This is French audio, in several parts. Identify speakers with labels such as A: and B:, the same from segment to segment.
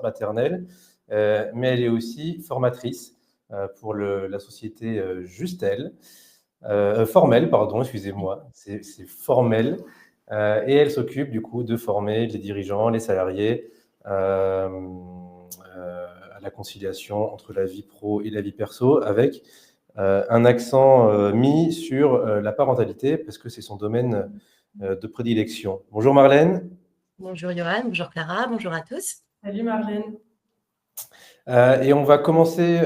A: maternelle, mais elle est aussi formatrice pour la société Justel. Formel, pardon, excusez-moi, c'est Formel. Et elle s'occupe du coup de former les dirigeants, les salariés à la conciliation entre la vie pro et la vie perso, avec un accent mis sur la parentalité, parce que c'est son domaine de prédilection. Bonjour Marlène.
B: Bonjour Johan, bonjour Clara, bonjour à tous.
C: Salut Marlène.
A: Et on va commencer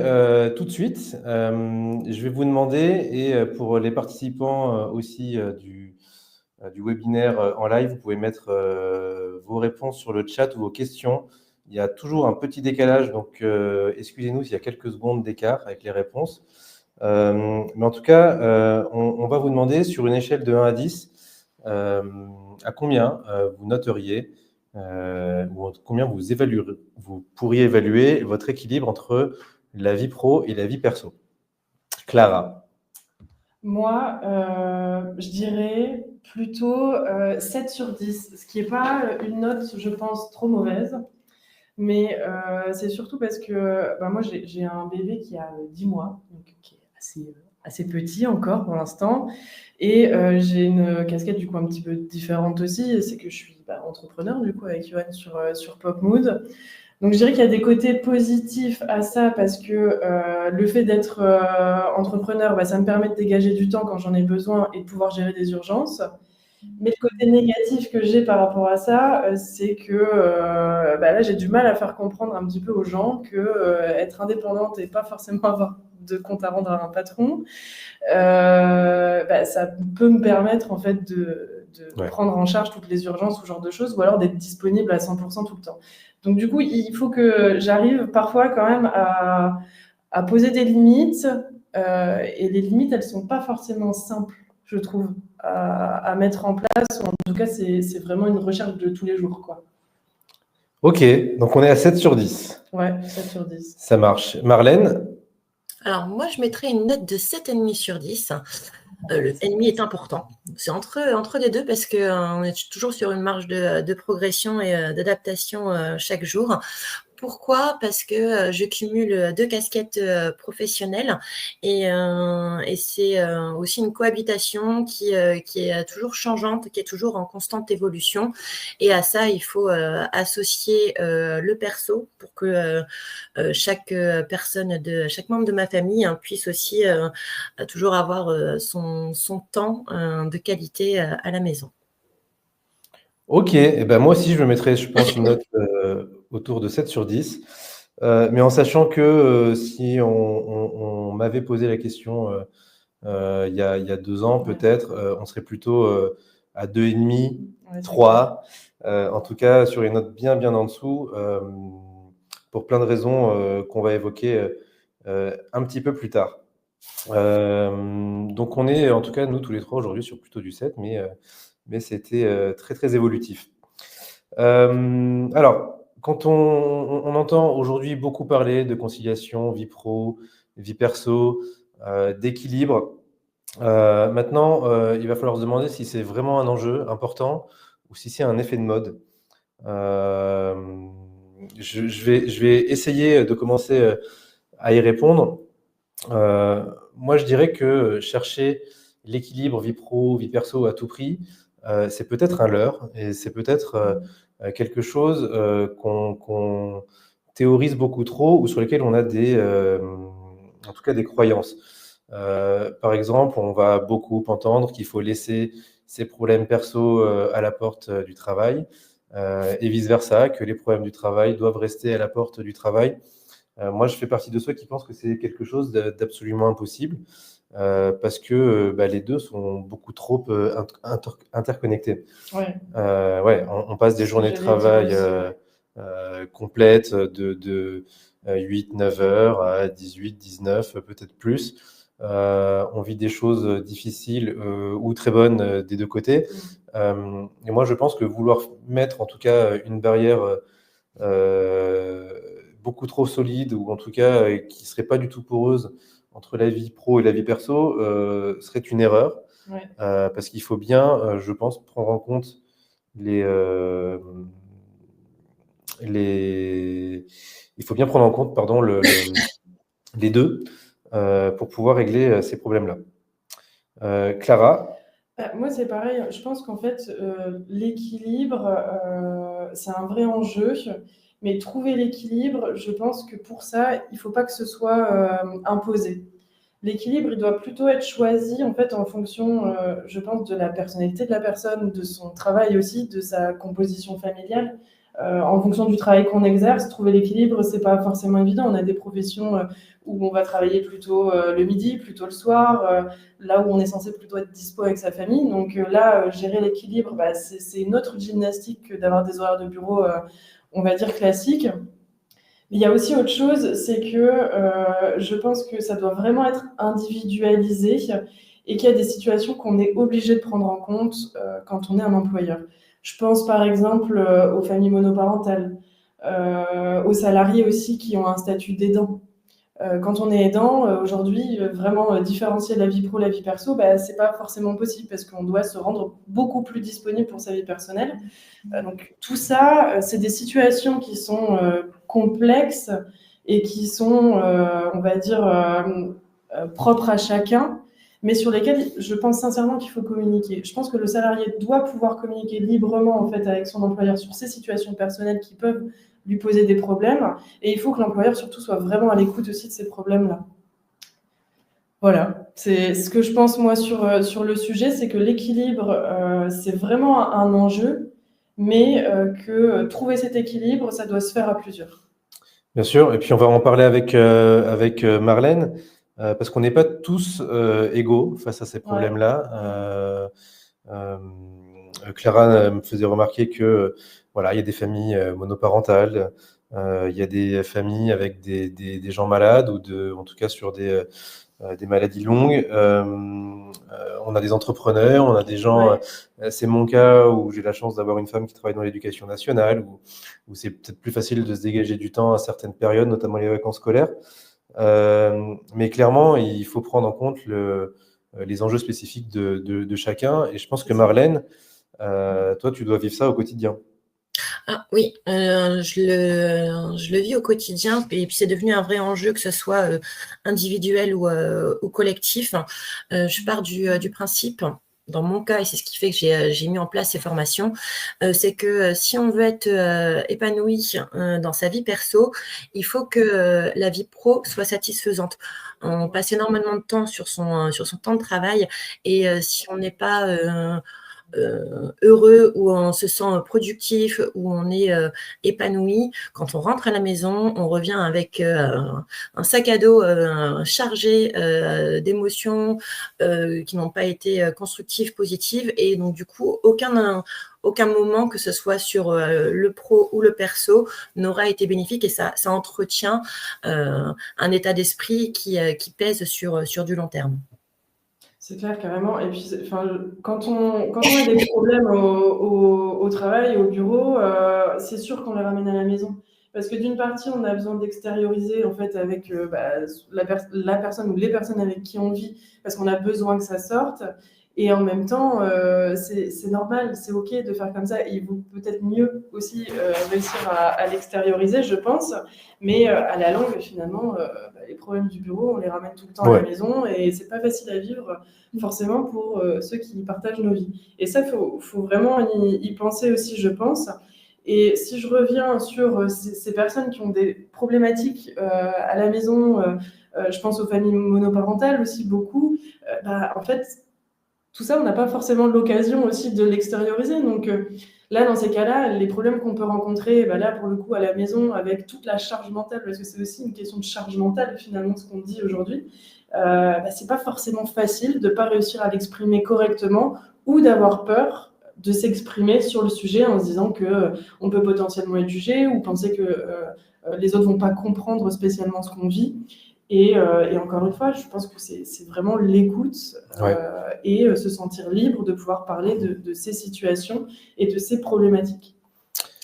A: tout de suite. Je vais vous demander, et pour les participants aussi du webinaire en live, vous pouvez mettre vos réponses sur le chat ou vos questions. Il y a toujours un petit décalage, donc excusez-nous s'il y a quelques secondes d'écart avec les réponses. Mais en tout cas, on va vous demander, sur une échelle de 1 à 10, à combien vous noteriez ou combien vous pourriez évaluer votre équilibre entre la vie pro et la vie perso. Clara.
C: Moi, je dirais plutôt 7 sur 10, ce qui n'est pas une note, je pense, trop mauvaise. Mais c'est surtout parce que moi, j'ai un bébé qui a 10 mois, donc qui est assez petit encore pour l'instant. Et j'ai une casquette du coup un petit peu différente aussi, c'est que je suis entrepreneur du coup avec Johan sur Popmood. Donc je dirais qu'il y a des côtés positifs à ça parce que le fait d'être entrepreneur, ça me permet de dégager du temps quand j'en ai besoin et de pouvoir gérer des urgences. Mais le côté négatif que j'ai par rapport à ça, c'est que là, j'ai du mal à faire comprendre un petit peu aux gens que être indépendante et pas forcément avoir de compte à rendre à un patron, ça peut me permettre en fait de prendre en charge toutes les urgences ou ce genre de choses, ou alors d'être disponible à 100% tout le temps. Donc du coup, il faut que j'arrive parfois quand même à poser des limites, et les limites, elles sont pas forcément simples, je trouve, à mettre en place. En tout cas, c'est vraiment une recherche de tous les jours, quoi.
A: Ok, donc on est à 7 sur 10.
C: Ouais, 7 sur 10.
A: Ça marche. Marlène?
B: Alors moi, je mettrais une note de 7,5 sur 10. Le ennemi est important. C'est entre les deux parce qu'on est toujours sur une marge de progression et d'adaptation chaque jour. Pourquoi ? Parce que je cumule 2 casquettes professionnelles et c'est aussi une cohabitation qui est toujours changeante, qui est toujours en constante évolution. Et à ça, il faut associer le perso pour que chaque membre de ma famille puisse aussi toujours avoir son temps de qualité à la maison.
A: Ok, et moi aussi je me mettrais, je pense, une note autour de 7 sur 10. Mais en sachant que si on m'avait posé la question il y a 2 ans, peut-être, on serait plutôt à 2,5, 3. En tout cas, sur une note bien en dessous, pour plein de raisons qu'on va évoquer un petit peu plus tard. Donc on est, en tout cas, nous tous les trois aujourd'hui, sur plutôt du 7, mais c'était très évolutif. Alors, quand on entend aujourd'hui beaucoup parler de conciliation, vie pro, vie perso, d'équilibre, maintenant, il va falloir se demander si c'est vraiment un enjeu important ou si c'est un effet de mode. Je vais essayer de commencer à y répondre. Moi, je dirais que chercher l'équilibre vie pro, vie perso à tout prix, c'est peut-être un leurre et c'est peut-être quelque chose qu'on théorise beaucoup trop ou sur lesquels on a en tout cas des croyances. Par exemple, on va beaucoup entendre qu'il faut laisser ses problèmes perso à la porte du travail et vice-versa, que les problèmes du travail doivent rester à la porte du travail. Moi, je fais partie de ceux qui pensent que c'est quelque chose d'absolument impossible parce que les deux sont beaucoup trop interconnectés.
C: Ouais.
A: On passe des journées de travail complètes de 8-9 heures à 18-19, peut-être plus. On vit des choses difficiles ou très bonnes des deux côtés. Et moi, je pense que vouloir mettre en tout cas une barrière beaucoup trop solide ou en tout cas qui ne serait pas du tout poreuse entre la vie pro et la vie perso serait une erreur.
C: Ouais.
A: Parce qu'il faut bien, je pense, prendre en compte les il faut bien prendre en compte, pardon, les deux pour pouvoir régler ces problèmes-là. Clara?
C: Moi, c'est pareil. Je pense qu'en fait, l'équilibre, c'est un vrai enjeu. Mais trouver l'équilibre, je pense que pour ça, il ne faut pas que ce soit imposé. L'équilibre, il doit plutôt être choisi en fait en fonction, je pense, de la personnalité de la personne, de son travail aussi, de sa composition familiale. En fonction du travail qu'on exerce, trouver l'équilibre, c'est pas forcément évident. On a des professions où on va travailler plutôt le midi, plutôt le soir, là où on est censé plutôt être dispo avec sa famille. Donc là, gérer l'équilibre, c'est une autre gymnastique que d'avoir des horaires de bureau, on va dire classiques. Mais il y a aussi autre chose, c'est que je pense que ça doit vraiment être individualisé et qu'il y a des situations qu'on est obligé de prendre en compte quand on est un employeur. Je pense par exemple aux familles monoparentales, aux salariés aussi qui ont un statut d'aidant. Quand on est aidant, aujourd'hui, vraiment différencier la vie pro, la vie perso, c'est pas forcément possible parce qu'on doit se rendre beaucoup plus disponible pour sa vie personnelle. Donc tout ça, c'est des situations qui sont complexes et qui sont, on va dire, propres à chacun, mais sur lesquelles je pense sincèrement qu'il faut communiquer. Je pense que le salarié doit pouvoir communiquer librement en fait avec son employeur sur ces situations personnelles qui peuvent lui poser des problèmes, et il faut que l'employeur surtout soit vraiment à l'écoute aussi de ces problèmes-là. Voilà, c'est ce que je pense moi sur le sujet, c'est que l'équilibre, c'est vraiment un enjeu, mais que trouver cet équilibre, ça doit se faire à plusieurs.
A: Bien sûr, et puis on va en parler avec Marlène, parce qu'on n'est pas tous égaux face à ces problèmes-là. Clara me faisait remarquer que voilà, il y a des familles monoparentales, il y a des familles avec des gens malades ou en tout cas sur des maladies longues. On a des entrepreneurs, on a des gens. C'est mon cas où j'ai la chance d'avoir une femme qui travaille dans l'éducation nationale, où c'est peut-être plus facile de se dégager du temps à certaines périodes, notamment les vacances scolaires. Mais clairement, il faut prendre en compte les enjeux spécifiques de chacun. Et je pense que Marlène, toi, tu dois vivre ça au quotidien.
B: Ah oui, je le vis au quotidien et puis c'est devenu un vrai enjeu, que ce soit individuel ou collectif. Je pars du principe, dans mon cas, et c'est ce qui fait que j'ai mis en place ces formations, c'est que si on veut être épanoui dans sa vie perso, il faut que la vie pro soit satisfaisante. On passe énormément de temps sur son temps de travail, et si on n'est pas heureux, où on se sent productif, où on est épanoui, quand on rentre à la maison, on revient avec un sac à dos chargé d'émotions qui n'ont pas été constructives, positives, et donc du coup aucun moment, que ce soit sur le pro ou le perso, n'aura été bénéfique, et ça entretient un état d'esprit qui pèse sur du long terme.
C: C'est clair, carrément. Et puis, quand on a des problèmes au travail, au bureau, c'est sûr qu'on les ramène à la maison. Parce que d'une partie, on a besoin d'extérioriser en fait avec la personne ou les personnes avec qui on vit, parce qu'on a besoin que ça sorte. Et en même temps, c'est normal, c'est OK de faire comme ça. Il vaut peut-être mieux aussi réussir à l'extérioriser, je pense. Mais à la longue, finalement, les problèmes du bureau, on les ramène tout le temps à la maison, et c'est pas facile à vivre forcément pour ceux qui partagent nos vies. Et ça, faut vraiment y penser aussi, je pense. Et si je reviens sur ces personnes qui ont des problématiques à la maison, je pense aux familles monoparentales aussi beaucoup, en fait, tout ça, on n'a pas forcément l'occasion aussi de l'extérioriser. Donc là, dans ces cas-là, les problèmes qu'on peut rencontrer, là, pour le coup, à la maison, avec toute la charge mentale, parce que c'est aussi une question de charge mentale, finalement, ce qu'on dit aujourd'hui, c'est pas forcément facile de pas réussir à l'exprimer correctement, ou d'avoir peur de s'exprimer sur le sujet en se disant que on peut potentiellement être jugé, ou penser que les autres vont pas comprendre spécialement ce qu'on vit. Et encore une fois, je pense que c'est vraiment l'écoute et se sentir libre de pouvoir parler de ces situations et de ces problématiques.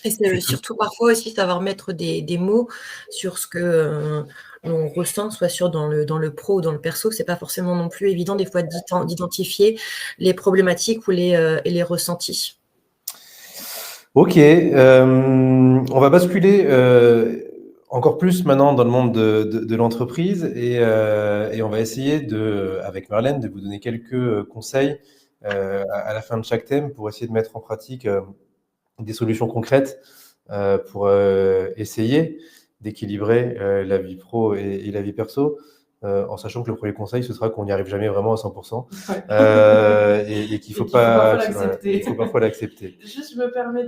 B: Et c'est surtout parfois aussi savoir mettre des mots sur ce que on ressent, soit dans le pro ou dans le perso. C'est pas forcément non plus évident des fois d'identifier les problématiques ou les ressentis.
A: Ok, on va basculer encore plus maintenant dans le monde de l'entreprise et on va essayer avec Marlène de vous donner quelques conseils à la fin de chaque thème pour essayer de mettre en pratique des solutions concrètes pour essayer d'équilibrer la vie pro et la vie perso, en sachant que le premier conseil, ce sera qu'on n'y arrive jamais vraiment à 100%, et qu'il ne faut pas
C: l'accepter.
A: il faut parfois l'accepter.
C: Juste, je me permets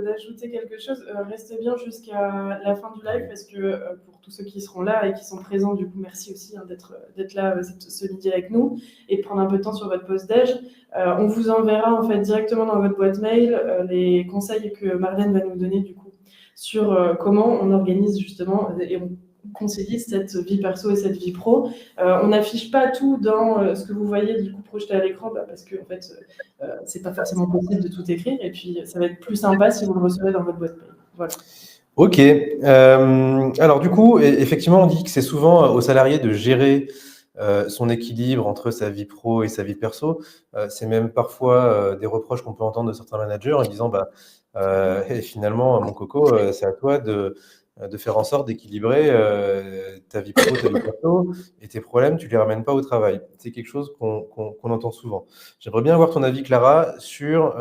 C: d'ajouter quelque chose. Restez bien jusqu'à la fin du live parce que pour tous ceux qui seront là et qui sont présents, du coup, merci aussi d'être là ce midi avec nous et de prendre un peu de temps sur votre pause déj. On vous enverra en fait directement dans votre boîte mail les conseils que Marlène va nous donner du coup sur comment on organise justement et on concilie cette vie perso et cette vie pro. On n'affiche pas tout dans ce que vous voyez du coup projeté à l'écran parce que en fait c'est pas forcément possible de tout écrire et puis ça va être plus sympa si vous le recevez dans votre boîte mail. Voilà.
A: Ok. Alors du coup, effectivement, on dit que c'est souvent aux salariés de gérer son équilibre entre sa vie pro et sa vie perso. C'est même parfois des reproches qu'on peut entendre de certains managers en disant et finalement, mon coco, c'est à toi de faire en sorte d'équilibrer ta vie pro, ta vie perso, et tes problèmes, tu les ramènes pas au travail. C'est quelque chose qu'on entend souvent. J'aimerais bien avoir ton avis, Clara, sur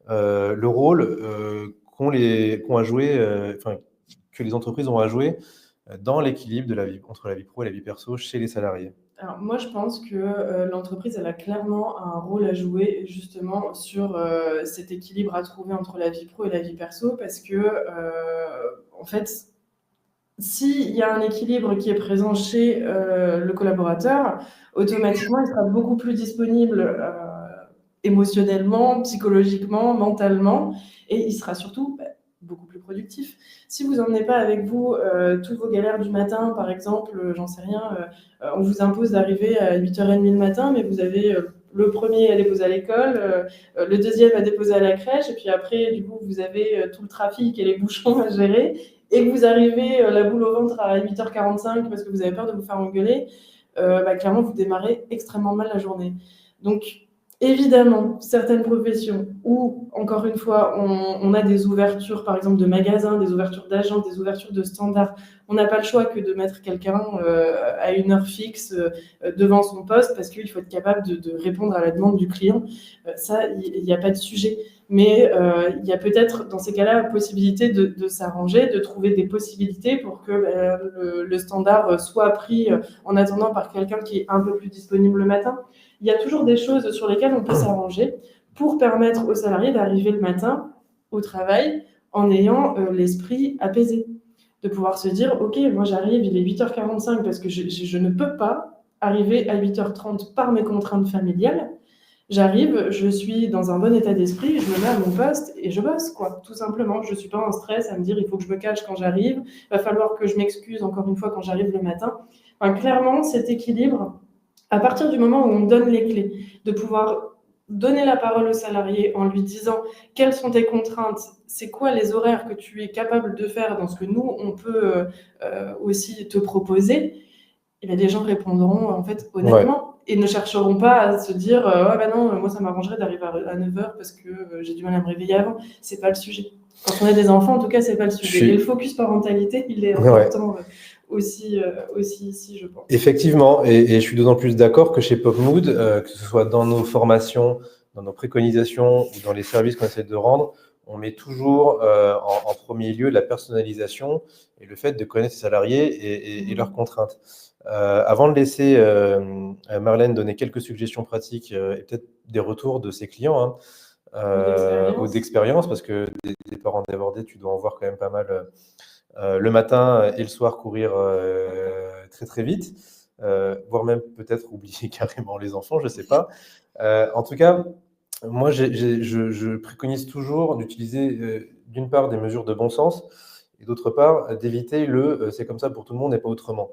A: le rôle qu'ont à jouer, que les entreprises ont à jouer dans l'équilibre entre la vie pro et la vie perso chez les salariés.
C: Alors, moi, je pense que l'entreprise, elle a clairement un rôle à jouer justement sur cet équilibre à trouver entre la vie pro et la vie perso parce que, en fait, s'il y a un équilibre qui est présent chez le collaborateur, automatiquement, il sera beaucoup plus disponible émotionnellement, psychologiquement, mentalement, et il sera surtout beaucoup plus productif. Si vous n'emmenez pas avec vous toutes vos galères du matin, par exemple, j'en sais rien, on vous impose d'arriver à 8h30 le matin, mais vous avez le premier à déposer à l'école, le deuxième à déposer à la crèche, et puis après, du coup, vous avez tout le trafic et les bouchons à gérer, et que vous arrivez la boule au ventre à 8h45 parce que vous avez peur de vous faire engueuler, clairement, vous démarrez extrêmement mal la journée. Donc, évidemment, certaines professions où, encore une fois, on a des ouvertures, par exemple, de magasins, des ouvertures d'agences, des ouvertures de standards. On n'a pas le choix que de mettre quelqu'un à une heure fixe devant son poste parce qu'il faut être capable de répondre à la demande du client. Ça, il n'y a pas de sujet. Mais il y a peut-être, dans ces cas-là, la possibilité de s'arranger, de trouver des possibilités pour que le standard soit pris en attendant par quelqu'un qui est un peu plus disponible le matin. Il y a toujours des choses sur lesquelles on peut s'arranger pour permettre aux salariés d'arriver le matin au travail en ayant l'esprit apaisé. De pouvoir se dire, OK, moi j'arrive, il est 8h45 parce que je ne peux pas arriver à 8h30 par mes contraintes familiales. J'arrive, je suis dans un bon état d'esprit, je me mets à mon poste et je bosse, quoi, tout simplement. Je ne suis pas en stress à me dire, il faut que je me cache quand j'arrive, il va falloir que je m'excuse encore une fois quand j'arrive le matin. Enfin, clairement, cet équilibre, à partir du moment où on donne les clés, de pouvoir donner la parole au salarié en lui disant quelles sont tes contraintes, c'est quoi les horaires que tu es capable de faire dans ce que nous, on peut aussi te proposer, et bien, les gens répondront en fait honnêtement et ne chercheront pas à se dire non, moi ça m'arrangerait d'arriver à 9h parce que j'ai du mal à me réveiller avant. C'est pas le sujet. Quand on a des enfants, en tout cas, c'est pas le sujet. Et le focus parentalité, il est important aussi ici, je pense.
A: Effectivement, et je suis d'autant plus d'accord que chez Popmood, que ce soit dans nos formations, dans nos préconisations ou dans les services qu'on essaie de rendre, on met toujours en premier lieu la personnalisation et le fait de connaître ses salariés et leurs contraintes. Avant de laisser Marlène donner quelques suggestions pratiques et peut-être des retours de ses clients ou d'expérience, parce que des parents débordés, tu dois en voir quand même pas mal le matin et le soir courir très très vite, voire même peut-être oublier carrément les enfants, je ne sais pas. En tout cas, moi je préconise toujours d'utiliser d'une part des mesures de bon sens et d'autre part d'éviter c'est comme ça pour tout le monde et pas autrement.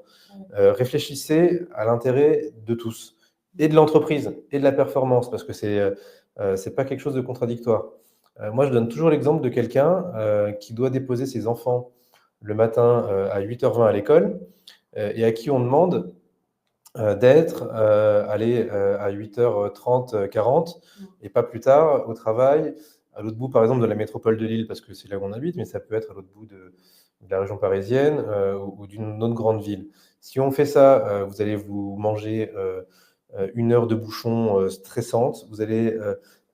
A: Réfléchissez à l'intérêt de tous, et de l'entreprise, et de la performance, parce que c'est pas quelque chose de contradictoire. Moi, je donne toujours l'exemple de quelqu'un qui doit déposer ses enfants le matin à 8h20 à l'école et à qui on demande d'être à 8h30, 40 et pas plus tard au travail, à l'autre bout, par exemple, de la métropole de Lille, parce que c'est là où on habite, mais ça peut être à l'autre bout de la région parisienne ou d'une autre grande ville. Si on fait ça, vous allez vous manger 1 heure de bouchon stressante. Vous allez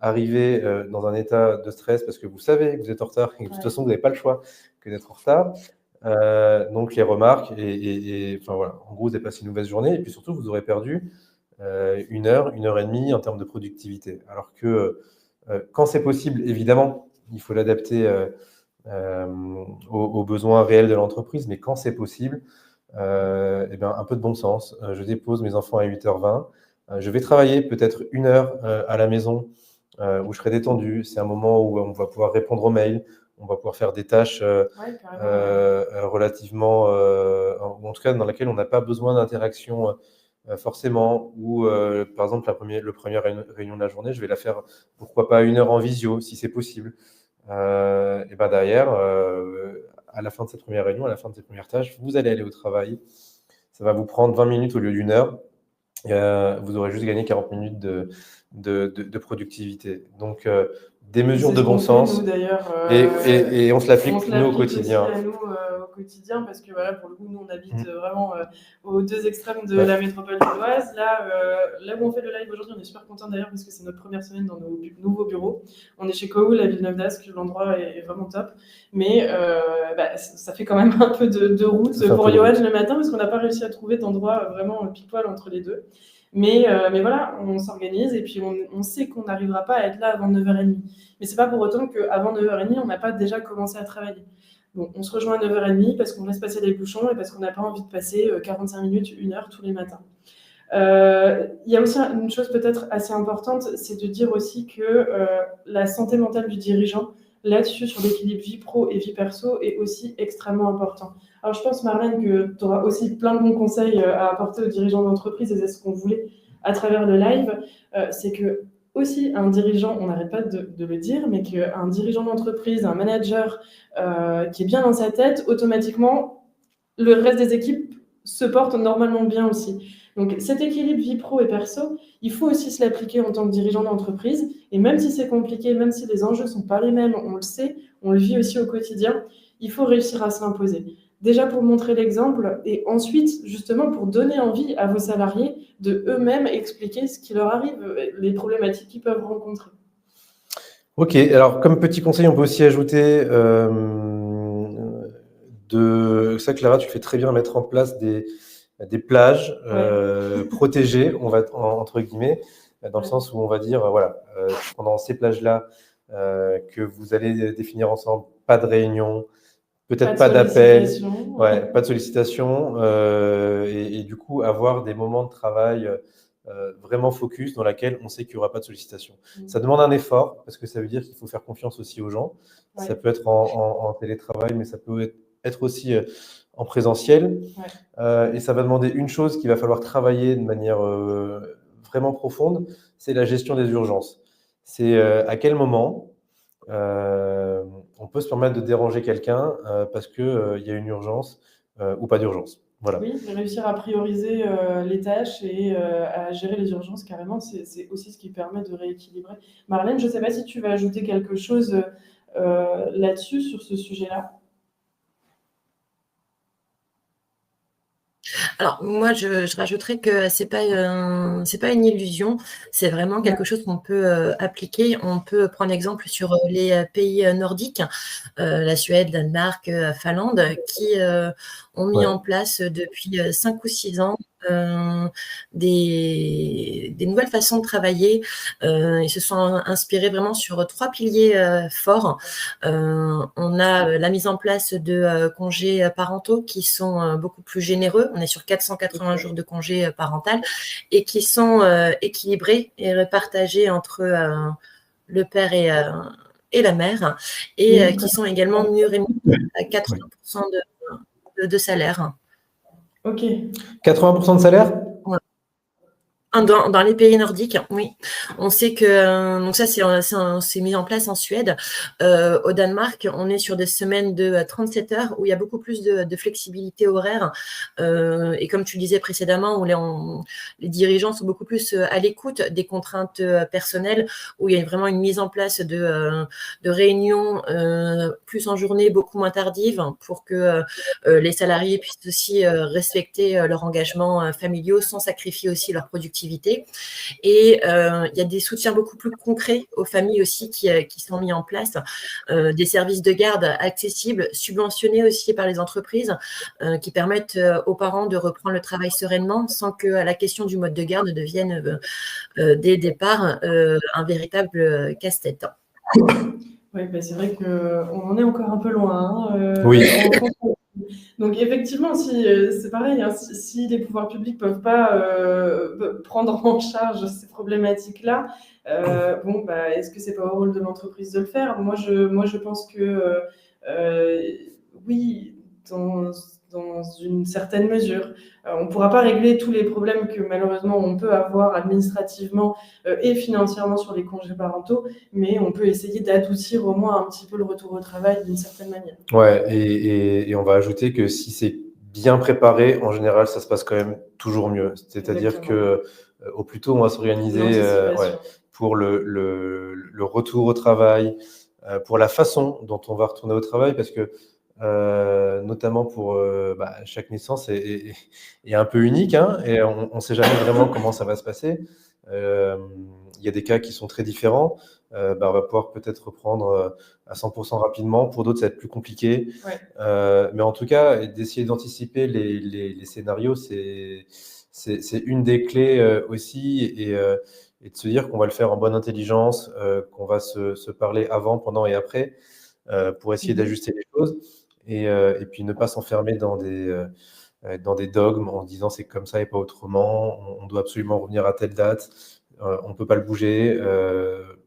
A: arriver dans un état de stress parce que vous savez que vous êtes en retard et que de toute façon, vous n'avez pas le choix que d'être en retard. Donc les remarques enfin voilà, en gros, vous avez passé une mauvaise journée et puis surtout, vous aurez perdu 1 heure et demie en termes de productivité. Alors que quand c'est possible, évidemment, il faut l'adapter aux besoins réels de l'entreprise, mais quand c'est possible, eh bien, un peu de bon sens. Je dépose mes enfants à 8h20. Je vais travailler peut-être 1 heure à la maison où je serai détendu. C'est un moment où on va pouvoir répondre aux mails, on va pouvoir faire des tâches relativement, ou en tout cas dans laquelle on n'a pas besoin d'interaction forcément, ou par exemple le première réunion de la journée, je vais la faire, pourquoi pas 1 heure en visio, si c'est possible. Et ben derrière, à la fin de cette première réunion, à la fin de cette première tâche, vous allez aller au travail. Ça va vous prendre 20 minutes au lieu d'1 heure. Vous aurez juste gagné 40 minutes de productivité. Donc, des mesures de bon sens.
C: Nous, d'ailleurs,
A: et on se l'applique nous au quotidien.
C: Aussi à nous au quotidien, parce que voilà, pour le coup, nous, on habite vraiment aux deux extrêmes de la métropole lilloise. Là où on fait le live aujourd'hui, on est super content d'ailleurs, parce que c'est notre première semaine dans nos nouveaux bureaux. On est chez Koul, à Villeneuve-d'Ascq, l'endroit est vraiment top. Mais ça fait quand même un peu de route pour Johan le matin, parce qu'on n'a pas réussi à trouver d'endroit vraiment pile-poil entre les deux. Mais voilà, on s'organise et puis on sait qu'on n'arrivera pas à être là avant 9h30. Mais c'est pas pour autant qu'avant 9h30, on n'a pas déjà commencé à travailler. Donc on se rejoint à 9h30 parce qu'on laisse passer les bouchons et parce qu'on n'a pas envie de passer 45 minutes, 1 heure tous les matins. Il y a aussi une chose peut-être assez importante, c'est de dire aussi que la santé mentale du dirigeant, là-dessus, sur l'équilibre vie pro et vie perso, est aussi extrêmement important. Alors, je pense, Marlène, que tu auras aussi plein de bons conseils à apporter aux dirigeants d'entreprise, et c'est ce qu'on voulait à travers le live. C'est que, aussi, un dirigeant, on n'arrête pas de le dire, mais qu'un dirigeant d'entreprise, un manager qui est bien dans sa tête, automatiquement, le reste des équipes se porte normalement bien aussi. Donc, cet équilibre vie pro et perso, il faut aussi se l'appliquer en tant que dirigeant d'entreprise. Et même si c'est compliqué, même si les enjeux ne sont pas les mêmes, on le sait, on le vit aussi au quotidien, il faut réussir à se l'imposer. Déjà pour montrer l'exemple, et ensuite, justement, pour donner envie à vos salariés de eux-mêmes expliquer ce qui leur arrive, les problématiques qu'ils peuvent rencontrer.
A: Ok, alors comme petit conseil, on peut aussi ajouter ça, Clara, tu fais très bien mettre en place des plages protégées, on va entre guillemets, dans le sens où on va dire, voilà, pendant ces plages-là, que vous allez définir ensemble, pas de réunion, peut-être pas d'appel, pas de sollicitation, et du coup avoir des moments de travail vraiment focus dans laquelle on sait qu'il n'y aura pas de sollicitation. Ça demande un effort, parce que ça veut dire qu'il faut faire confiance aussi aux gens. Ça peut être en télétravail, mais ça peut être aussi en présentiel. Et ça va demander une chose qu'il va falloir travailler de manière vraiment profonde, c'est la gestion des urgences. C'est à quel moment on peut se permettre de déranger quelqu'un parce qu'il y a une urgence ou pas d'urgence. Voilà.
C: Oui, réussir à prioriser les tâches et à gérer les urgences, carrément, c'est aussi ce qui permet de rééquilibrer. Marlène, je ne sais pas si tu vas ajouter quelque chose là-dessus, sur ce sujet-là.
B: Alors, moi, je rajouterais que c'est pas une illusion, c'est vraiment quelque chose qu'on peut appliquer. On peut prendre exemple sur les pays nordiques, la Suède, Danemark, Finlande, qui ont mis en place depuis 5 ou 6 ans des nouvelles façons de travailler. Ils se sont inspirés vraiment sur 3 piliers forts. On a la mise en place de congés parentaux qui sont beaucoup plus généreux. On est sur 480 jours de congés parental et qui sont équilibrés et repartagés entre le père et la mère, et qui sont également mieux rémunérés à 80% de salaire.
C: Ok.
A: 80% de salaire ?
B: Dans les pays nordiques, oui. On sait que donc ça, c'est mis en place en Suède. Au Danemark, on est sur des semaines de 37 heures où il y a beaucoup plus de flexibilité horaire. Et comme tu le disais précédemment, où les dirigeants sont beaucoup plus à l'écoute des contraintes personnelles, où il y a vraiment une mise en place de réunions plus en journée, beaucoup moins tardives, pour que les salariés puissent aussi respecter leurs engagements familiaux sans sacrifier aussi leur productivité. Et il y a des soutiens beaucoup plus concrets aux familles aussi qui sont mis en place, des services de garde accessibles, subventionnés aussi par les entreprises, qui permettent aux parents de reprendre le travail sereinement sans que la question du mode de garde devienne dès le départ un véritable casse-tête.
C: Oui, bah, c'est vrai qu'on en est encore un peu loin.
A: Oui.
C: Donc effectivement, c'est pareil, hein, si les pouvoirs publics peuvent pas prendre en charge ces problématiques-là, est-ce que c'est pas au rôle de l'entreprise de le faire? Moi, je pense que oui, dans une certaine mesure. On ne pourra pas régler tous les problèmes que malheureusement on peut avoir administrativement et financièrement sur les congés parentaux, mais on peut essayer d'adoucir au moins un petit peu le retour au travail d'une certaine manière.
A: Ouais, et on va ajouter que si c'est bien préparé, en général, ça se passe quand même toujours mieux. C'est-à-dire que au plus tôt on va s'organiser pour le retour au travail, pour la façon dont on va retourner au travail, parce que notamment pour chaque naissance est un peu unique, hein, et on ne sait jamais vraiment comment ça va se passer. Il y a des cas qui sont très différents. On va pouvoir peut-être reprendre à 100% rapidement. Pour d'autres, ça va être plus compliqué.
C: Ouais.
A: Mais en tout cas, d'essayer d'anticiper les scénarios, c'est une des clés aussi, et de se dire qu'on va le faire en bonne intelligence, qu'on va se parler avant, pendant et après, pour essayer d'ajuster les choses, et puis ne pas s'enfermer dans des dogmes en disant c'est comme ça et pas autrement, on doit absolument revenir à telle date, on ne peut pas le bouger.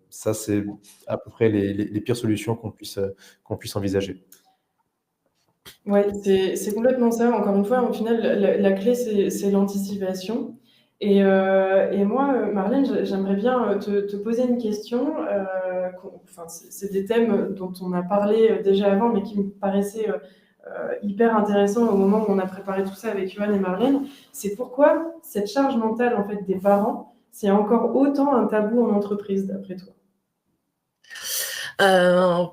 A: Ça, c'est à peu près les pires solutions qu'on puisse envisager.
C: Oui, c'est complètement ça. Encore une fois, au final, la clé, c'est l'anticipation. Et moi, Marlène, j'aimerais bien te poser une question. C'est des thèmes dont on a parlé déjà avant, mais qui me paraissaient hyper intéressants au moment où on a préparé tout ça avec Yoann et Marlène. C'est pourquoi cette charge mentale en fait, des parents, c'est encore autant un tabou en entreprise, d'après toi?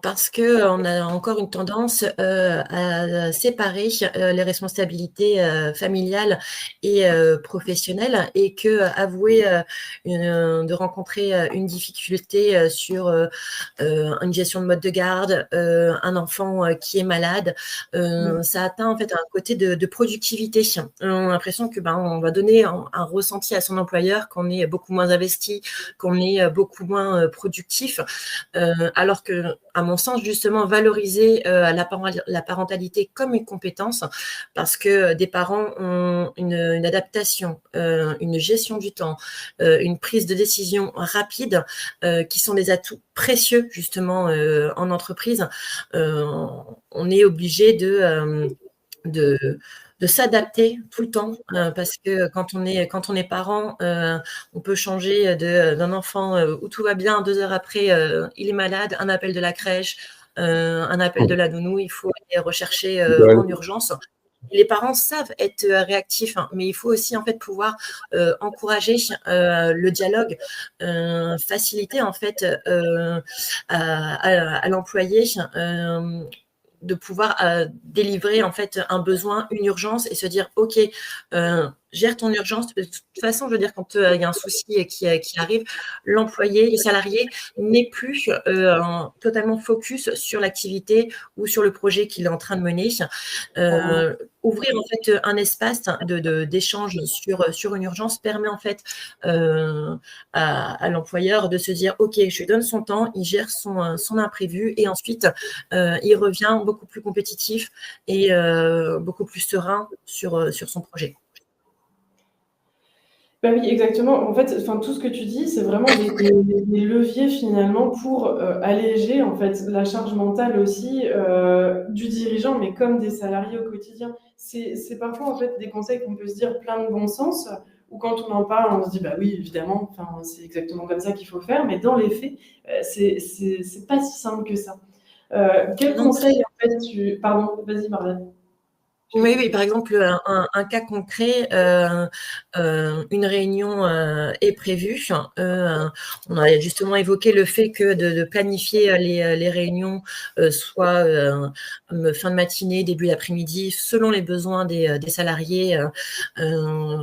B: Parce qu'on a encore une tendance à séparer les responsabilités familiales et professionnelles, et que avouer de rencontrer une difficulté sur une gestion de mode de garde, un enfant qui est malade, ça atteint en fait un côté de productivité. On a l'impression que on va donner un ressenti à son employeur qu'on est beaucoup moins investi, qu'on est beaucoup moins productif, alors que, à mon sens, justement, valoriser la parentalité comme une compétence, parce que des parents ont une adaptation, une gestion du temps, une prise de décision rapide, qui sont des atouts précieux, justement, en entreprise. On est obligé de s'adapter tout le temps, parce que quand on est parent, on peut changer d'un enfant où tout va bien, 2 heures après, il est malade, un appel de la crèche, un appel de la nounou, il faut aller rechercher en urgence. Les parents savent être réactifs, hein, mais il faut aussi en fait pouvoir encourager le dialogue, faciliter en fait à l'employé de pouvoir délivrer en fait un besoin, une urgence, et se dire ok, gère ton urgence. De toute façon, je veux dire, quand il y a un souci qui arrive, l'employé, le salarié n'est plus totalement focus sur l'activité ou sur le projet qu'il est en train de mener. Ouvrir en fait un espace d'échange sur une urgence permet en fait à l'employeur de se dire ok, je lui donne son temps, il gère son imprévu, et ensuite il revient beaucoup plus compétitif et beaucoup plus serein sur son projet.
C: Bah oui, exactement. En fait, tout ce que tu dis, c'est vraiment des leviers finalement pour alléger en fait la charge mentale aussi du dirigeant, mais comme des salariés au quotidien. C'est parfois en fait des conseils qu'on peut se dire plein de bon sens, ou quand on en parle, on se dit bah oui, évidemment, c'est exactement comme ça qu'il faut faire, mais dans les faits, c'est pas si simple que ça. Quel conseil en fait Pardon, vas-y Marlène.
B: Oui, par exemple, un cas concret, une réunion est prévue. On a justement évoqué le fait que de planifier les réunions, soit fin de matinée, début d'après-midi, selon les besoins des salariés,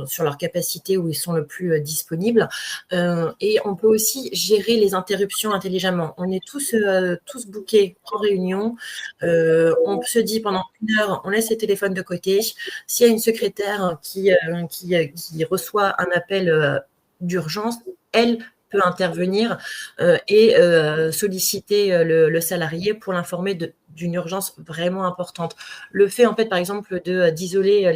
B: sur leur capacité où ils sont le plus disponibles. Et on peut aussi gérer les interruptions intelligemment. On est tous bookés en réunion. On se dit pendant 1 heure, on laisse les téléphones de côté. S'il y a une secrétaire qui reçoit un appel d'urgence, elle peut intervenir et solliciter le salarié pour l'informer d'une urgence vraiment importante. Le fait, en fait, par exemple, d'isoler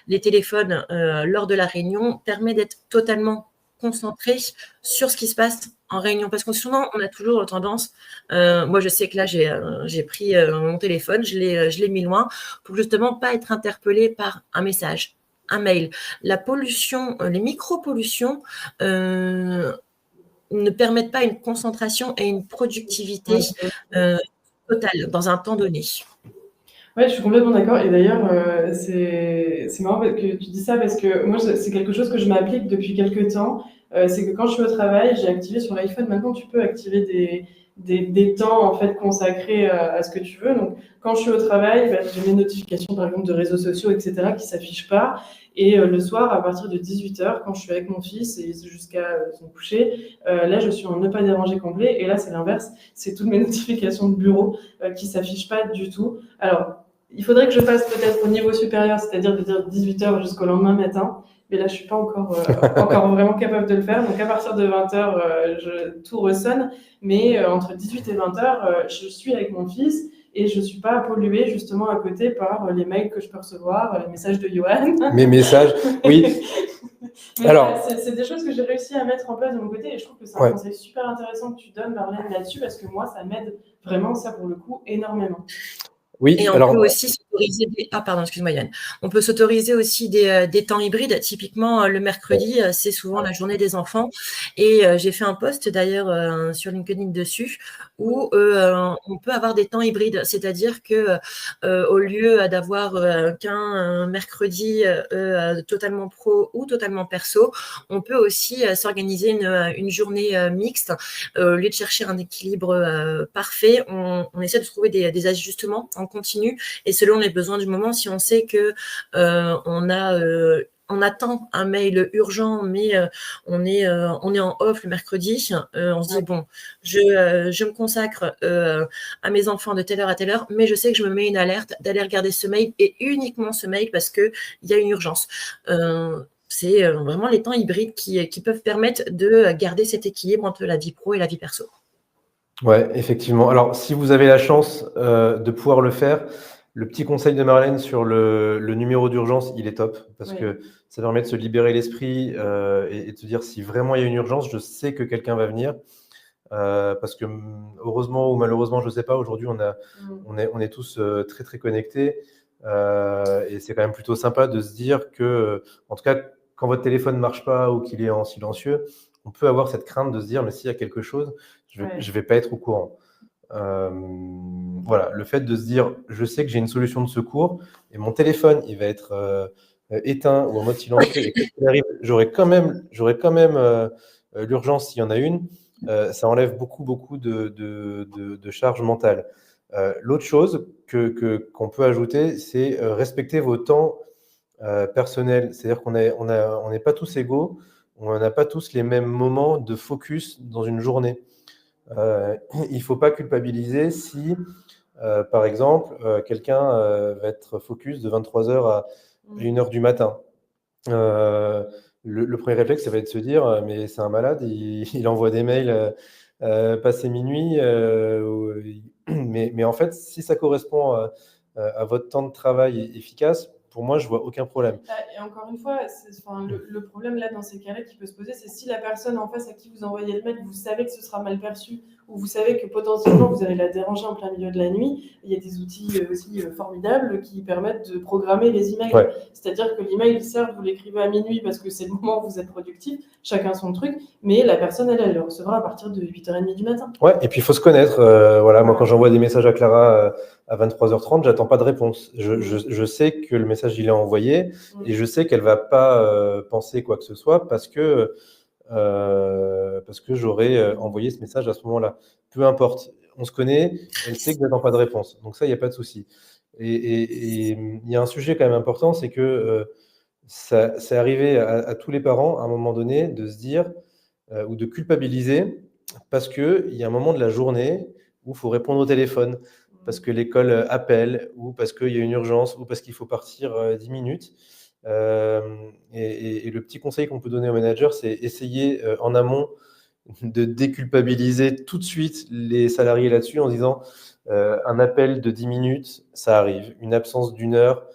B: les téléphones lors de la réunion permet d'être totalement concentré sur ce qui se passe en réunion, parce que souvent on a toujours tendance, moi je sais que là j'ai pris mon téléphone, je l'ai mis loin pour justement pas être interpellé par un message, un mail. La pollution, les micro-pollutions ne permettent pas une concentration et une productivité totale dans un temps donné.
C: Ouais, je suis complètement d'accord. Et d'ailleurs, c'est marrant que tu dis ça parce que moi, c'est quelque chose que je m'applique depuis quelques temps. C'est que quand je suis au travail, j'ai activé sur l'iPhone. Maintenant, tu peux activer des temps en fait consacrés à ce que tu veux. Donc, quand je suis au travail, bah, j'ai mes notifications par exemple de réseaux sociaux, etc., qui s'affichent pas. Et le soir, à partir de 18h, quand je suis avec mon fils et jusqu'à son coucher, là, je suis en ne pas déranger complet. Et là, c'est l'inverse. C'est toutes mes notifications de bureau qui s'affichent pas du tout. Alors, il faudrait que je fasse peut-être au niveau supérieur, c'est-à-dire de dire 18h jusqu'au lendemain matin. Mais là, je suis pas encore vraiment capable de le faire. Donc, à partir de 20h, tout ressonne. Mais entre 18 et 20h, je suis avec mon fils et je suis pas polluée justement à côté par les mails que je peux recevoir, les messages de Johan.
A: Mes messages, oui.
C: Mais alors, c'est des choses que j'ai réussi à mettre en place de mon côté et je trouve que c'est un conseil super intéressant que tu donnes, Marlène, là-dessus, parce que moi, ça m'aide vraiment, ça pour le coup, énormément.
A: Oui,
B: et on peut aussi s'autoriser excuse-moi Yann. On peut s'autoriser aussi des temps hybrides. Typiquement, le mercredi, c'est souvent la journée des enfants. Et j'ai fait un post d'ailleurs sur LinkedIn dessus où on peut avoir des temps hybrides. C'est-à-dire que au lieu d'avoir qu'un mercredi totalement pro ou totalement perso, on peut aussi s'organiser une journée mixte. Au lieu de chercher un équilibre parfait, on essaie de trouver des ajustements en continu et selon les besoins du moment. Si on sait que on attend un mail urgent, mais on est en off le mercredi, on se dit bon, je me consacre à mes enfants de telle heure à telle heure, mais je sais que je me mets une alerte d'aller regarder ce mail et uniquement ce mail parce qu'il y a une urgence. C'est vraiment les temps hybrides qui peuvent permettre de garder cet équilibre entre la vie pro et la vie perso.
A: Ouais, effectivement. Alors, si vous avez la chance de pouvoir le faire, le petit conseil de Marlène sur le numéro d'urgence, il est top parce que ça permet de se libérer l'esprit et de se dire si vraiment il y a une urgence, je sais que quelqu'un va venir. Parce que heureusement ou malheureusement, je ne sais pas, aujourd'hui on est tous très très connectés et c'est quand même plutôt sympa de se dire que, en tout cas, quand votre téléphone ne marche pas ou qu'il est en silencieux, on peut avoir cette crainte de se dire mais s'il y a quelque chose, je vais pas être au courant. Voilà, le fait de se dire je sais que j'ai une solution de secours et mon téléphone il va être éteint ou en mode silencieux et qu'il arrive, j'aurai quand même l'urgence s'il y en a une. Ça enlève beaucoup de charge mentale. L'autre chose qu'on peut ajouter, c'est respecter vos temps personnels. C'est-à-dire qu'on n'est pas tous égaux, on n'a pas tous les mêmes moments de focus dans une journée. Il ne faut pas culpabiliser si, par exemple, quelqu'un va être focus de 23h à 1h du matin. Le premier réflexe, ça va être de se dire mais c'est un malade, il envoie des mails passé minuit. Mais en fait, si ça correspond à votre temps de travail efficace, pour moi, je vois aucun problème.
C: Et encore une fois, le problème là dans ces cas-là qui peut se poser, c'est si la personne en face à qui vous envoyez le mail, vous savez que ce sera mal perçu où vous savez que potentiellement vous allez la déranger en plein milieu de la nuit, il y a des outils aussi formidables qui permettent de programmer les emails.
A: Ouais.
C: C'est-à-dire que l'email, certes, vous l'écrivez à minuit parce que c'est le moment où vous êtes productif, chacun son truc, mais la personne, elle le recevra à partir de 8h30 du matin.
A: Ouais, et puis il faut se connaître. Voilà, moi, quand j'envoie des messages à Clara à 23h30, j'attends pas de réponse. Je sais que le message, il est envoyé et je sais qu'elle va pas penser quoi que ce soit parce que j'aurais envoyé ce message à ce moment-là. Peu importe, on se connaît, elle sait que j'attends pas de réponse. Donc ça, il n'y a pas de souci. Et il y a un sujet quand même important, c'est que c'est arrivé à tous les parents, à un moment donné, de se dire ou de culpabiliser parce qu'il y a un moment de la journée où il faut répondre au téléphone, parce que l'école appelle, ou parce qu'il y a une urgence, ou parce qu'il faut partir 10 minutes. Et le petit conseil qu'on peut donner aux managers, c'est essayer en amont de déculpabiliser tout de suite les salariés là-dessus en disant un appel de 10 minutes, ça arrive. Une absence d'une heure,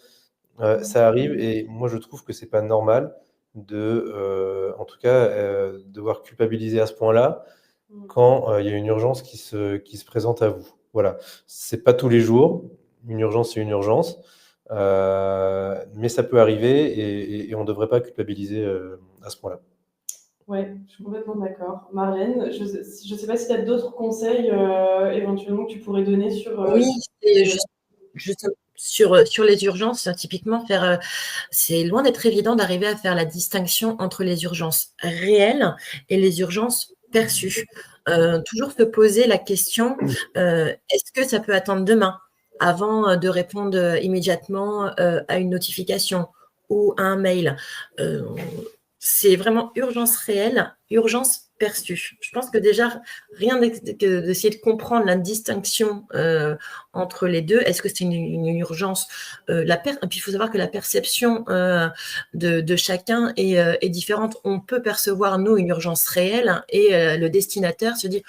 A: ça arrive. Et moi, je trouve que c'est pas normal en tout cas, devoir culpabiliser à ce point-là quand il y a une urgence qui se présente à vous. Voilà. C'est pas tous les jours. Une urgence, c'est une urgence. Mais ça peut arriver et on ne devrait pas culpabiliser à ce point-là.
C: Oui, je suis complètement d'accord. Marlène, je ne sais pas si tu as d'autres conseils éventuellement que tu pourrais donner sur...
B: Oui, c'est juste sur les urgences, typiquement, c'est loin d'être évident d'arriver à faire la distinction entre les urgences réelles et les urgences perçues. Toujours se poser la question, est-ce que ça peut attendre demain avant de répondre immédiatement à une notification ou à un mail? C'est vraiment urgence réelle, urgence perçue. Je pense que déjà, rien d'essayer de comprendre la distinction entre les deux. Est-ce que c'est une urgence et puis, il faut savoir que la perception de chacun est différente. On peut percevoir, nous, une urgence réelle et le destinataire se dit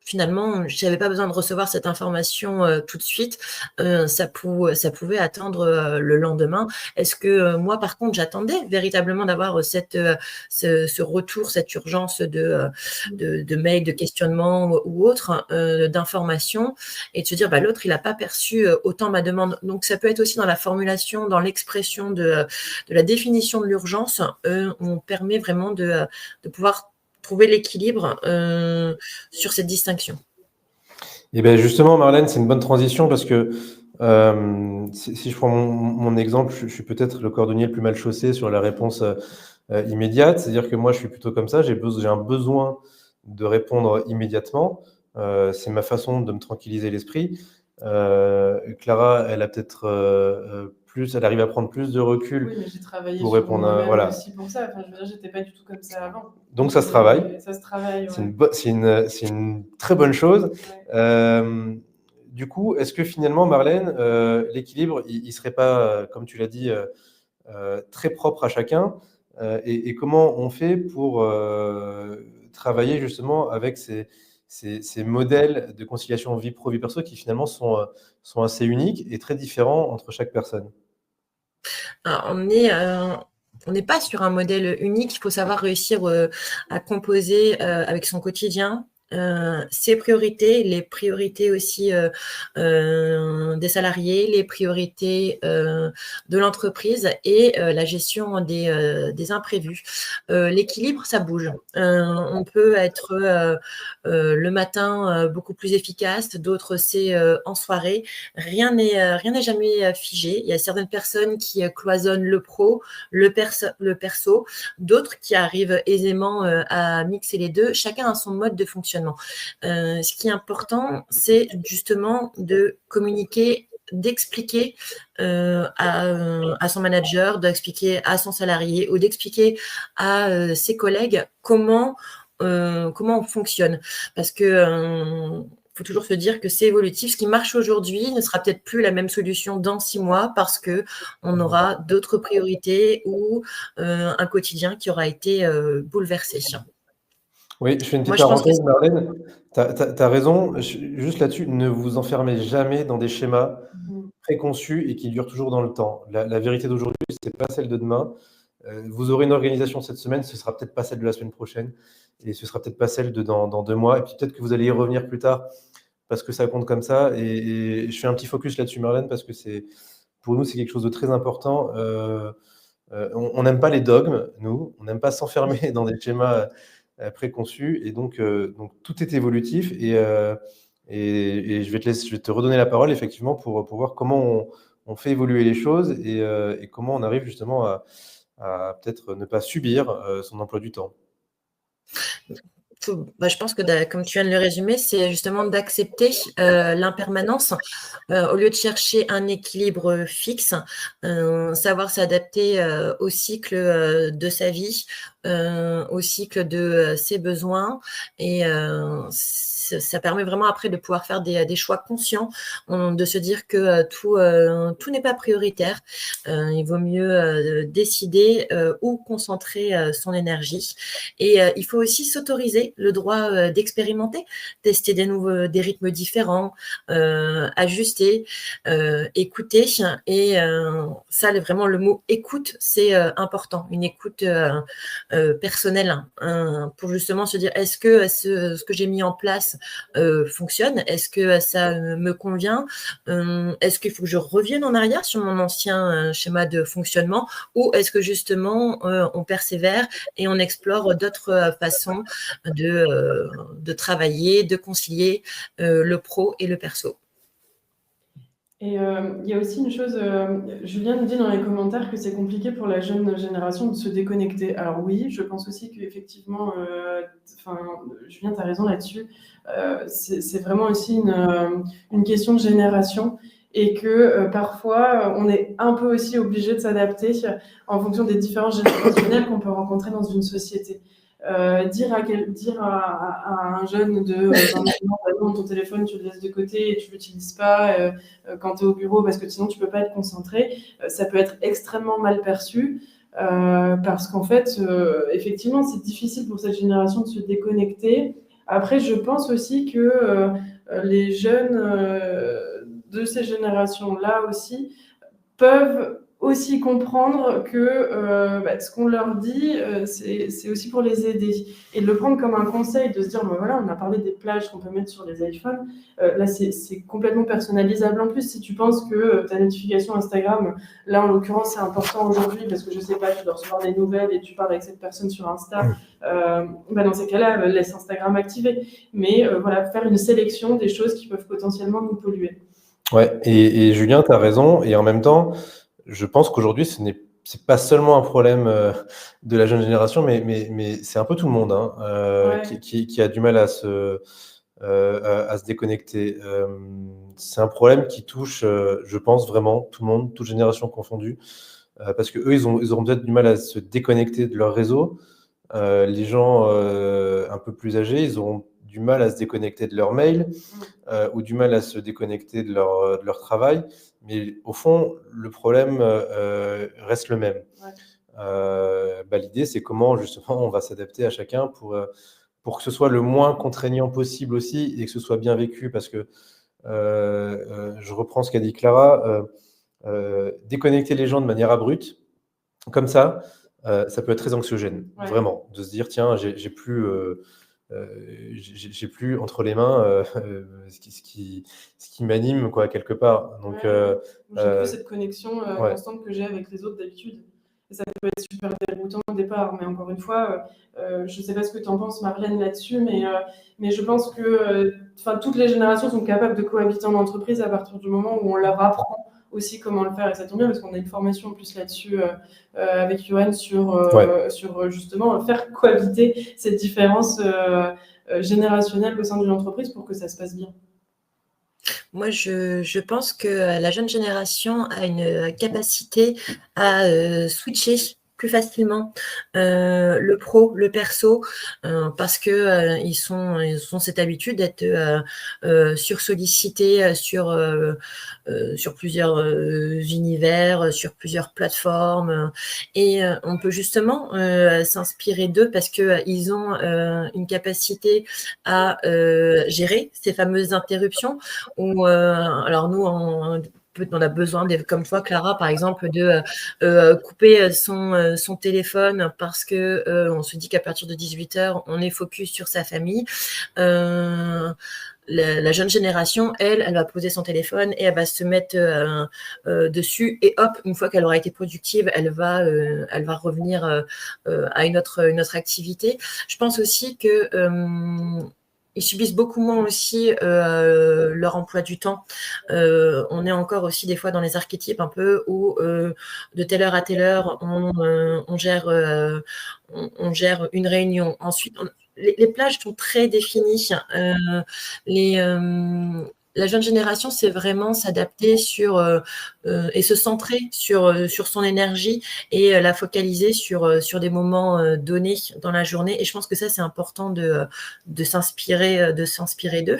B: finalement, je n'avais pas besoin de recevoir cette information tout de suite. Ça pouvait attendre le lendemain. Est-ce que moi, par contre, j'attendais véritablement d'avoir ce retour, cette urgence de mail, de questionnement ou autre, d'information, et de se dire, l'autre, il n'a pas perçu autant ma demande. Donc, ça peut être aussi dans la formulation, dans l'expression de la définition de l'urgence. On permet vraiment de pouvoir trouver l'équilibre sur cette distinction.
A: Et bien justement, Marlène, c'est une bonne transition parce que si je prends mon exemple, je suis peut-être le cordonnier le plus mal chaussé sur la réponse immédiate. C'est-à-dire que moi, je suis plutôt comme ça. J'ai un besoin de répondre immédiatement. C'est ma façon de me tranquilliser l'esprit. Clara, elle a peut-être elle arrive à prendre plus de recul.
C: Oui, mais j'ai travaillé
A: pour répondre
C: voilà. Aussi pour ça. Enfin, je veux dire, j'étais pas du tout comme ça avant.
A: Donc ça se travaille.
C: Ça se travaille.
A: Ouais. C'est une très bonne chose. Ouais. Du coup, est-ce que finalement, Marlène, l'équilibre, il serait pas, comme tu l'as dit, très propre à chacun et comment on fait pour travailler justement avec ces modèles de conciliation vie pro, vie perso qui finalement sont assez uniques et très différents entre chaque personne?
B: Alors, on n'est pas sur un modèle unique. Il faut savoir réussir à composer avec son quotidien, ses priorités, les priorités aussi des salariés, les priorités de l'entreprise et la gestion des imprévus. L'équilibre, ça bouge. On peut être le matin beaucoup plus efficace, d'autres c'est en soirée. Rien n'est jamais figé. Il y a certaines personnes qui cloisonnent le pro, le perso, d'autres qui arrivent aisément à mixer les deux. Chacun a son mode de fonctionnement. Ce qui est important, c'est justement de communiquer, d'expliquer à son manager, d'expliquer à son salarié ou d'expliquer à ses collègues comment on fonctionne. Parce que faut toujours se dire que c'est évolutif. Ce qui marche aujourd'hui ne sera peut-être plus la même solution dans 6 mois parce qu'on aura d'autres priorités ou un quotidien qui aura été bouleversé.
A: Oui, je fais une petite parenthèse, Marlène. Tu as raison. Juste là-dessus, ne vous enfermez jamais dans des schémas préconçus et qui durent toujours dans le temps. La vérité d'aujourd'hui, ce n'est pas celle de demain. Vous aurez une organisation cette semaine, ce ne sera peut-être pas celle de la semaine prochaine. et ce sera peut-être pas celle de dans 2 mois. Et puis peut-être que vous allez y revenir plus tard parce que ça compte comme ça. Et je fais un petit focus là-dessus, Marlène, parce que pour nous, c'est quelque chose de très important. On n'aime pas les dogmes, nous. On n'aime pas s'enfermer dans des schémas préconçus. Et donc tout est évolutif. Et je vais te redonner la parole, effectivement, pour voir comment on fait évoluer les choses et comment on arrive justement à peut-être ne pas subir son emploi du temps.
B: Je pense que, comme tu viens de le résumer, c'est justement d'accepter l'impermanence au lieu de chercher un équilibre fixe, savoir s'adapter au cycle de sa vie, au cycle de ses besoins. Et ça permet vraiment après de pouvoir faire des choix conscients, de se dire que tout n'est pas prioritaire. Il vaut mieux décider où concentrer son énergie. Et il faut aussi s'autoriser le droit d'expérimenter, tester des rythmes différents, ajuster, écouter. Et ça, vraiment, le mot écoute, c'est important. Une écoute personnelle pour justement se dire, est-ce que ce que j'ai mis en place fonctionne? Est-ce que ça me convient? Est-ce qu'il faut que je revienne en arrière sur mon ancien schéma de fonctionnement, ou est-ce que justement on persévère et on explore d'autres façons de travailler, de concilier le pro et le perso?
C: Et il y a aussi une chose, Julien nous dit dans les commentaires que c'est compliqué pour la jeune génération de se déconnecter. Alors oui, je pense aussi qu'effectivement, Julien, tu as raison là-dessus. C'est vraiment aussi une question de génération et que parfois, on est un peu aussi obligé de s'adapter en fonction des différences générationnelles qu'on peut rencontrer dans une société. Dire à un jeune de 20 ans, ton téléphone, tu le laisses de côté et tu l'utilises pas quand tu es au bureau parce que sinon tu peux pas être concentré, ça peut être extrêmement mal perçu parce qu'en fait, effectivement, c'est difficile pour cette génération de se déconnecter. Après, je pense aussi que les jeunes de ces générations-là aussi peuvent aussi comprendre que ce qu'on leur dit, c'est aussi pour les aider. Et de le prendre comme un conseil, de se dire, voilà, on a parlé des plages qu'on peut mettre sur les iPhones. Là, c'est complètement personnalisable en plus. Si tu penses que ta notification Instagram, là, en l'occurrence, c'est important aujourd'hui parce que je sais pas, tu dois recevoir des nouvelles et tu parles avec cette personne sur Insta, dans ces cas-là, laisse Instagram activé. Mais voilà, faire une sélection des choses qui peuvent potentiellement nous polluer.
A: Ouais, et Julien, tu as raison. Et en même temps, je pense qu'aujourd'hui, c'est pas seulement un problème de la jeune génération, mais c'est un peu tout le monde qui a du mal à se déconnecter. C'est un problème qui touche, je pense, vraiment tout le monde, toute génération confondue, parce que eux, ils auront peut-être du mal à se déconnecter de leur réseau. Les gens un peu plus âgés, ils auront du mal à se déconnecter de leur mail ou du mal à se déconnecter de leur travail. Mais au fond, le problème reste le même. L'idée, c'est comment justement on va s'adapter à chacun pour que ce soit le moins contraignant possible aussi et que ce soit bien vécu. Parce que je reprends ce qu'a dit Clara, déconnecter les gens de manière abrupte, comme ça peut être très anxiogène, vraiment, de se dire tiens, j'ai plus entre les mains ce qui m'anime quelque part. Donc,
C: j'ai plus cette connexion constante que j'ai avec les autres d'habitude. Et ça peut être super déroutant au départ, mais encore une fois, je ne sais pas ce que tu en penses, Marlène, là-dessus, mais je pense que toutes les générations sont capables de cohabiter en entreprise à partir du moment où on leur apprend aussi comment le faire. Et ça tombe bien parce qu'on a une formation en plus là-dessus avec Johan sur justement faire cohabiter cette différence générationnelle au sein d'une entreprise pour que ça se passe bien.
B: Moi, je pense que la jeune génération a une capacité à switcher plus facilement le pro, le perso, parce que ils ont cette habitude d'être sursollicités sur plusieurs univers, sur plusieurs plateformes, et on peut justement s'inspirer d'eux parce que ils ont une capacité à gérer ces fameuses interruptions. Alors nous, on a besoin, comme toi, Clara, par exemple, de couper son téléphone parce que on se dit qu'à partir de 18h, on est focus sur sa famille. La jeune génération, elle va poser son téléphone et elle va se mettre dessus et hop, une fois qu'elle aura été productive, elle va revenir à une autre activité. Je pense aussi que ils subissent beaucoup moins aussi leur emploi du temps. On est encore aussi des fois dans les archétypes un peu où de telle heure à telle heure, on gère une réunion. Ensuite, les plages sont très définies. La jeune génération, c'est vraiment s'adapter et se centrer sur son énergie et la focaliser sur des moments donnés dans la journée. Et je pense que ça, c'est important de s'inspirer d'eux.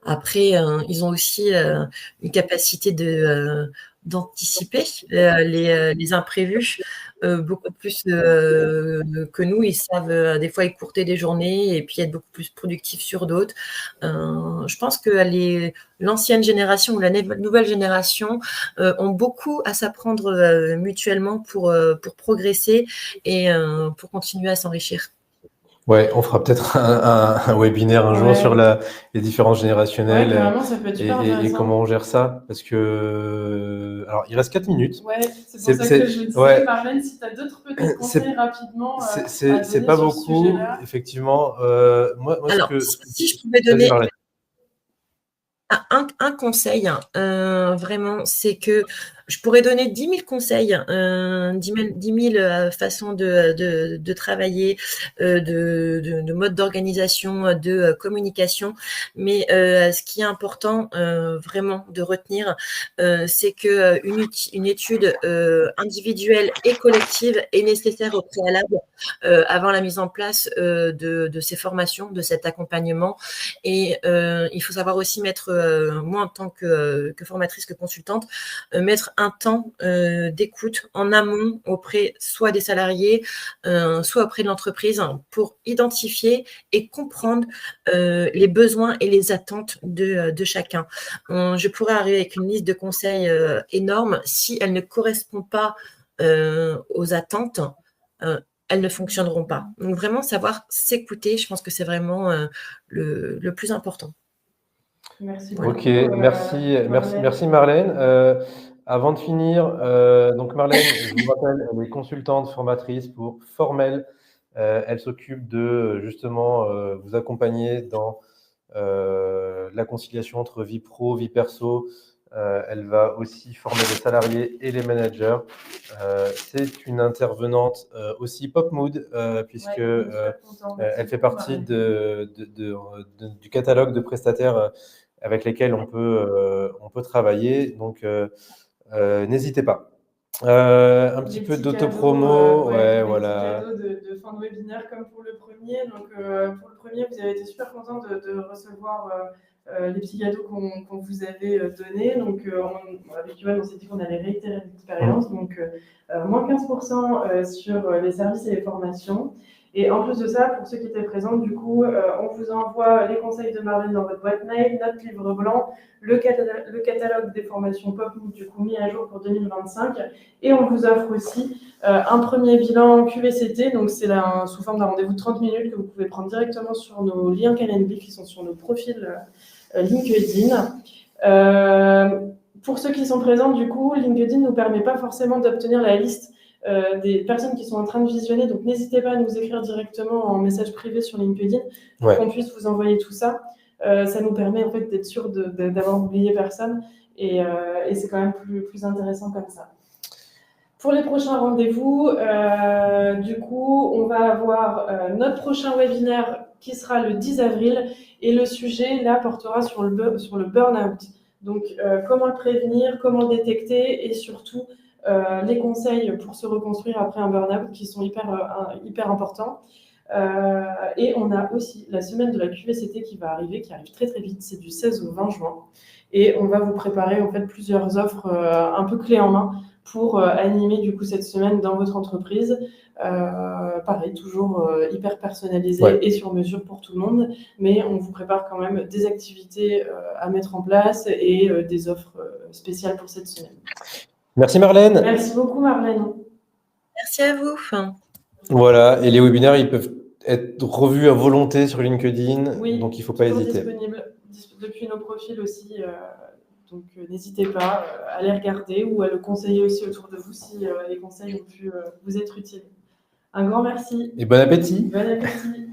B: Après, ils ont aussi une capacité d'anticiper les imprévus beaucoup plus que nous. Ils savent des fois écourter des journées et puis être beaucoup plus productifs sur d'autres. Je pense que l'ancienne génération ou la nouvelle génération ont beaucoup à s'apprendre mutuellement pour progresser et pour continuer à s'enrichir.
A: Ouais, on fera peut-être un webinaire un jour sur les différences générationnelles
C: ça peut être super
A: et
C: intéressant.
A: comment on gère ça. Parce que, alors, il reste 4 minutes.
C: Ouais, c'est pour ça que je disais, Marlène, si tu as d'autres peut-être conseils rapidement à donner
A: c'est pas
C: sur
A: beaucoup,
C: ce sujet-là.
A: effectivement. Moi,
B: alors, si je pouvais donner un conseil, vraiment, c'est que je pourrais donner 10 000 conseils, 10 000 façons de travailler, de mode d'organisation, de communication. Mais ce qui est important vraiment de retenir, c'est que une étude individuelle et collective est nécessaire au préalable avant la mise en place de ces formations, de cet accompagnement. Et il faut savoir aussi mettre, moi en tant que formatrice, que consultante, mettre un temps d'écoute en amont auprès soit des salariés, soit auprès de l'entreprise pour identifier et comprendre les besoins et les attentes de chacun. Je pourrais arriver avec une liste de conseils énorme. Si elle ne correspond pas aux attentes, elles ne fonctionneront pas. Donc vraiment savoir s'écouter, je pense que c'est vraiment le plus important.
C: Merci beaucoup.
A: Ok, merci Marlène. Avant de finir, donc Marlène, je vous rappelle, elle est consultante formatrice pour Formel. Elle s'occupe de justement vous accompagner dans la conciliation entre vie pro, vie perso. Elle va aussi former les salariés et les managers. C'est une intervenante aussi Pop Mood, puisque elle fait partie du catalogue de prestataires avec lesquels on peut travailler. Donc, n'hésitez pas. Un petit peu d'autopromo.
C: Voilà. Cadeaux de fin de webinaire comme pour le premier. Donc, pour le premier, vous avez été super content de recevoir les petits cadeaux qu'on vous avait donnés. Donc, avec Yoann, on s'est dit qu'on allait réitérer l'expérience. Donc, moins 15% sur les services et les formations. Et en plus de ça, pour ceux qui étaient présents, du coup, on vous envoie les conseils de Marlène dans votre boîte mail, notre livre blanc, le catalogue des formations Pop Mood, du coup, mis à jour pour 2025. Et on vous offre aussi un premier bilan QVCT. Donc, c'est sous forme d'un rendez-vous de 30 minutes que vous pouvez prendre directement sur nos liens Calendly qui sont sur nos profils LinkedIn. Pour ceux qui sont présents, du coup, LinkedIn ne nous permet pas forcément d'obtenir la liste des personnes qui sont en train de visionner. Donc, n'hésitez pas à nous écrire directement en message privé sur LinkedIn pour qu'on puisse vous envoyer tout ça. Ça nous permet en fait d'être sûr d'avoir oublié personne et c'est quand même plus intéressant comme ça. Pour les prochains rendez-vous, du coup, on va avoir notre prochain webinaire qui sera le 10 avril et le sujet là portera sur le burn-out. Donc, comment le prévenir, comment le détecter et surtout les conseils pour se reconstruire après un burn-out qui sont hyper importants. Et on a aussi la semaine de la QVCT qui arrive très très vite, c'est du 16 au 20 juin. Et on va vous préparer en fait plusieurs offres un peu clés en main pour animer du coup cette semaine dans votre entreprise. Pareil, toujours hyper personnalisé et sur mesure pour tout le monde, mais on vous prépare quand même des activités à mettre en place et des offres spéciales pour cette semaine.
A: Merci Marlène.
C: Merci beaucoup Marlène.
B: Merci à vous.
A: Voilà, et les webinaires, ils peuvent être revus à volonté sur LinkedIn, donc il ne faut pas hésiter.
C: Disponible depuis nos profils aussi, donc n'hésitez pas à les regarder ou à le conseiller aussi autour de vous si les conseils ont pu vous être utiles. Un grand merci.
A: Et bon appétit.
C: Bon appétit.